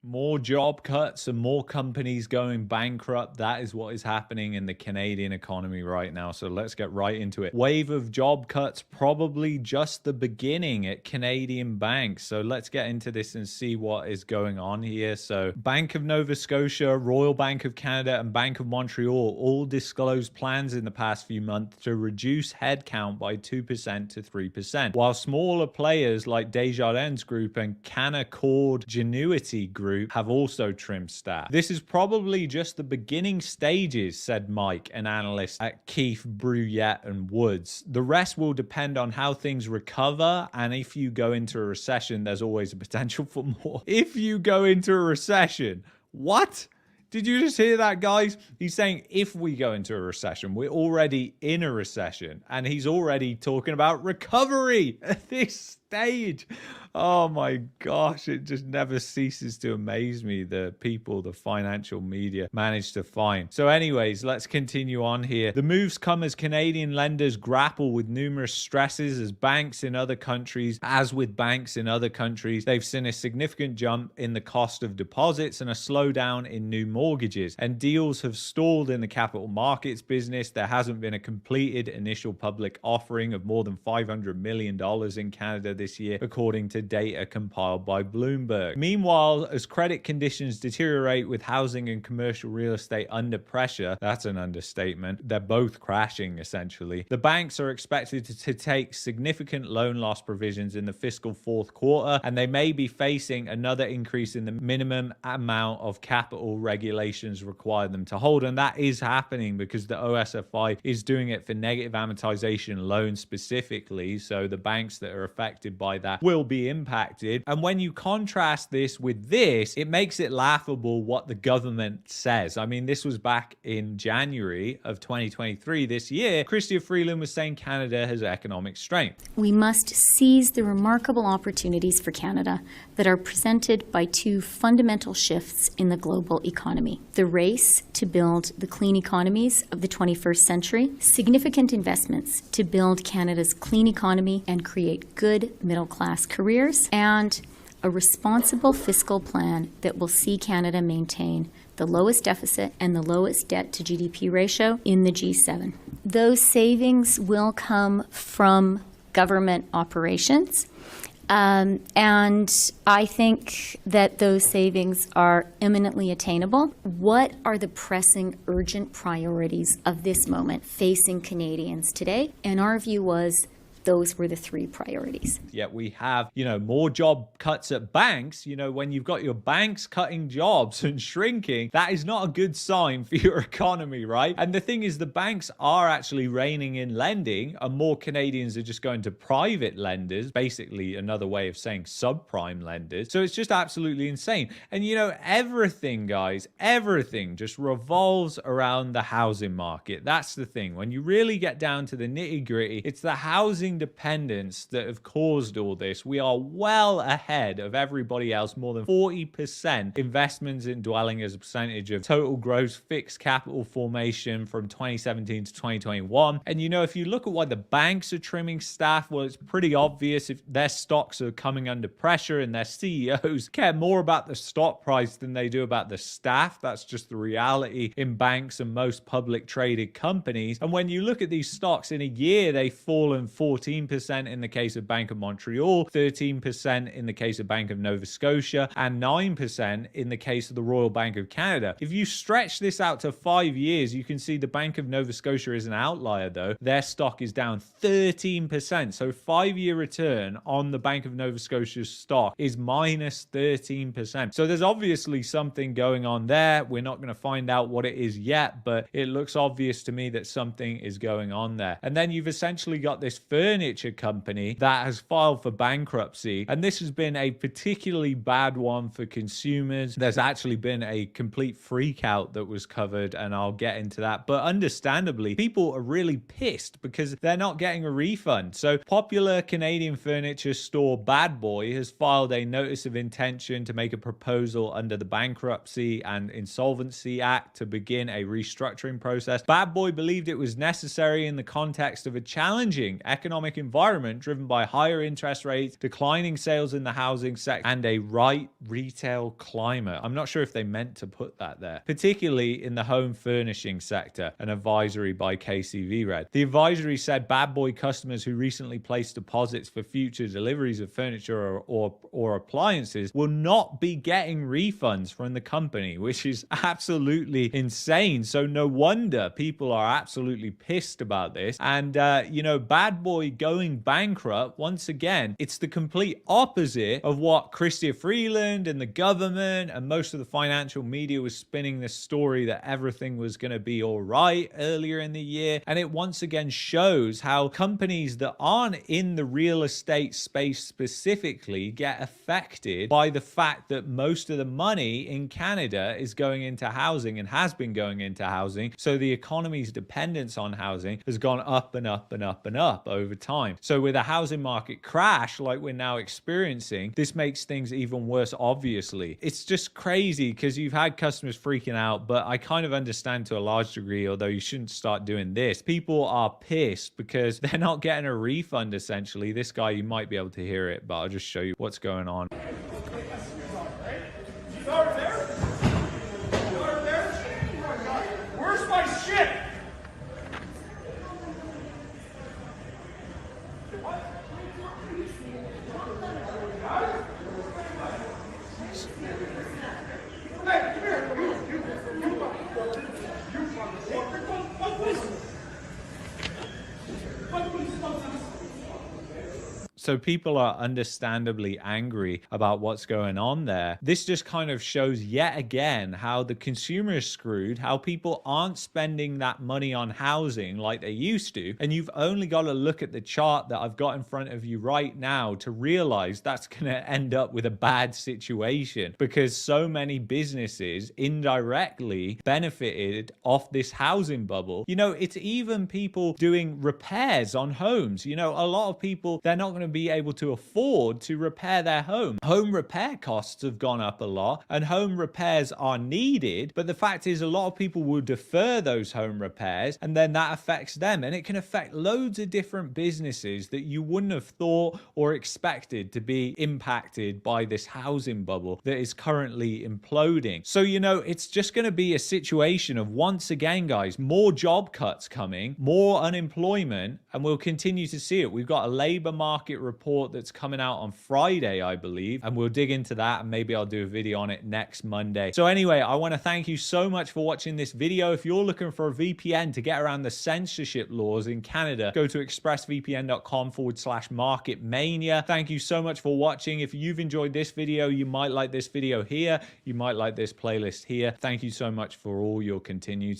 More job cuts and more companies going bankrupt. That is what is happening in the Canadian economy right now. So let's get right into it. Wave of job cuts, probably just the beginning at Canadian banks. So let's get into this and see what is going on here. So Bank of Nova Scotia, Royal Bank of Canada, and Bank of Montreal all disclosed plans in the past few months to reduce headcount by 2% to 3%, while smaller players like Desjardins Group and Canaccord Genuity Group have also trimmed staff. This is probably just the beginning stages, said Mike, an analyst at Keefe, Bruyette and Woods. The rest will depend on how things recover, and if you go into a recession, there's always a potential for more. If you go into a recession, what? Did you just hear that, guys? He's saying if we go into a recession, we're already in a recession, and he's already talking about recovery at this stage. Oh my gosh, it just never ceases to amaze me, the people the financial media manage to find. So anyways, let's continue on here. The moves come as Canadian lenders grapple with numerous stresses as with banks in other countries, they've seen a significant jump in the cost of deposits and a slowdown in new mortgages, and deals have stalled in the capital markets business. There hasn't been a completed initial public offering of more than $500 million in Canada this year, according to data compiled by Bloomberg. Meanwhile, as credit conditions deteriorate with housing and commercial real estate under pressure, that's an understatement, they're both crashing essentially, the banks are expected to take significant loan loss provisions in the fiscal fourth quarter, and they may be facing another increase in the minimum amount of capital regulations require them to hold. And that is happening because the OSFI is doing it for negative amortization loans specifically. So the banks that are affected by that will be impacted. And when you contrast this with this, it makes it laughable what the government says. I mean, this was back in January of 2023 this year. Chrystia Freeland was saying Canada has economic strength. We must seize the remarkable opportunities for Canada that are presented by two fundamental shifts in the global economy. The race to build the clean economies of the 21st century, significant investments to build Canada's clean economy and create good middle-class careers, and a responsible fiscal plan that will see Canada maintain the lowest deficit and the lowest debt to GDP ratio in the G7. Those savings will come from government operations. And I think that those savings are imminently attainable. What are the pressing, urgent priorities of this moment facing Canadians today? And our view was those were the three priorities. Yet we have, more job cuts at banks. When you've got your banks cutting jobs and shrinking, that is not a good sign for your economy, right? And the thing is, the banks are actually reining in lending, and more Canadians are just going to private lenders, basically another way of saying subprime lenders. So it's just absolutely insane. And everything, guys, everything just revolves around the housing market. That's the thing. When you really get down to the nitty-gritty, it's the housing dependence that have caused all this. We are well ahead of everybody else. More than 40% investments in dwelling as a percentage of total gross fixed capital formation from 2017 to 2021. And if you look at why the banks are trimming staff, well, it's pretty obvious. If their stocks are coming under pressure and their CEOs care more about the stock price than they do about the staff, that's just the reality in banks and most public traded companies. And when you look at these stocks in a year, they've fallen 14% in the case of Bank of Montreal, 13% in the case of Bank of Nova Scotia, and 9% in the case of the Royal Bank of Canada. If you stretch this out to 5 years, you can see the Bank of Nova Scotia is an outlier though. Their stock is down 13%. So 5-year return on the Bank of Nova Scotia's stock is minus 13%. So there's obviously something going on there. We're not going to find out what it is yet, but it looks obvious to me that something is going on there. And then you've essentially got this furniture company that has filed for bankruptcy, and this has been a particularly bad one for consumers. There's actually been a complete freak out that was covered, and I'll get into that. But understandably, people are really pissed because they're not getting a refund. So popular Canadian furniture store Bad Boy has filed a notice of intention to make a proposal under the Bankruptcy and Insolvency Act to begin a restructuring process. Bad Boy believed it was necessary in the context of a challenging economic economic environment driven by higher interest rates, declining sales in the housing sector, and a right retail climate. I'm not sure if they meant to put that there, particularly in the home furnishing sector, an advisory by KCV read. The advisory said bad boy customers who recently placed deposits for future deliveries of furniture or appliances will not be getting refunds from the company, which is absolutely insane. So no wonder people are absolutely pissed about this. And, bad boy going bankrupt, once again, it's the complete opposite of what Chrystia Freeland and the government and most of the financial media was spinning this story that everything was going to be all right earlier in the year. And it once again shows how companies that aren't in the real estate space specifically get affected by the fact that most of the money in Canada is going into housing and has been going into housing. So the economy's dependence on housing has gone up and up and up and up over time. So with a housing market crash like we're now experiencing, this makes things even worse, obviously. It's just crazy because you've had customers freaking out, but I kind of understand to a large degree, although you shouldn't start doing this. People are pissed because they're not getting a refund, essentially. This guy, you might be able to hear it, but I'll just show you what's going on. Where's my shit? So people are understandably angry about what's going on there. This just kind of shows yet again how the consumer is screwed, how people aren't spending that money on housing like they used to. And you've only got to look at the chart that I've got in front of you right now to realize that's going to end up with a bad situation, because so many businesses indirectly benefited off this housing bubble. It's even people doing repairs on homes. A lot of people, they're not going to be able to afford to repair their home. Home repair costs have gone up a lot and home repairs are needed, but the fact is a lot of people will defer those home repairs and then that affects them, and it can affect loads of different businesses that you wouldn't have thought or expected to be impacted by this housing bubble that is currently imploding. So it's just going to be a situation of, once again guys, more job cuts coming, more unemployment, and we'll continue to see it. We've got a labor market report that's coming out on Friday, I believe, and we'll dig into that and maybe I'll do a video on it next Monday. So anyway, I want to thank you so much for watching this video. If you're looking for a VPN to get around the censorship laws in Canada, go to expressvpn.com/market mania. Thank you so much for watching. If you've enjoyed this video, you might like this video here, you might like this playlist here. Thank you so much for all your continued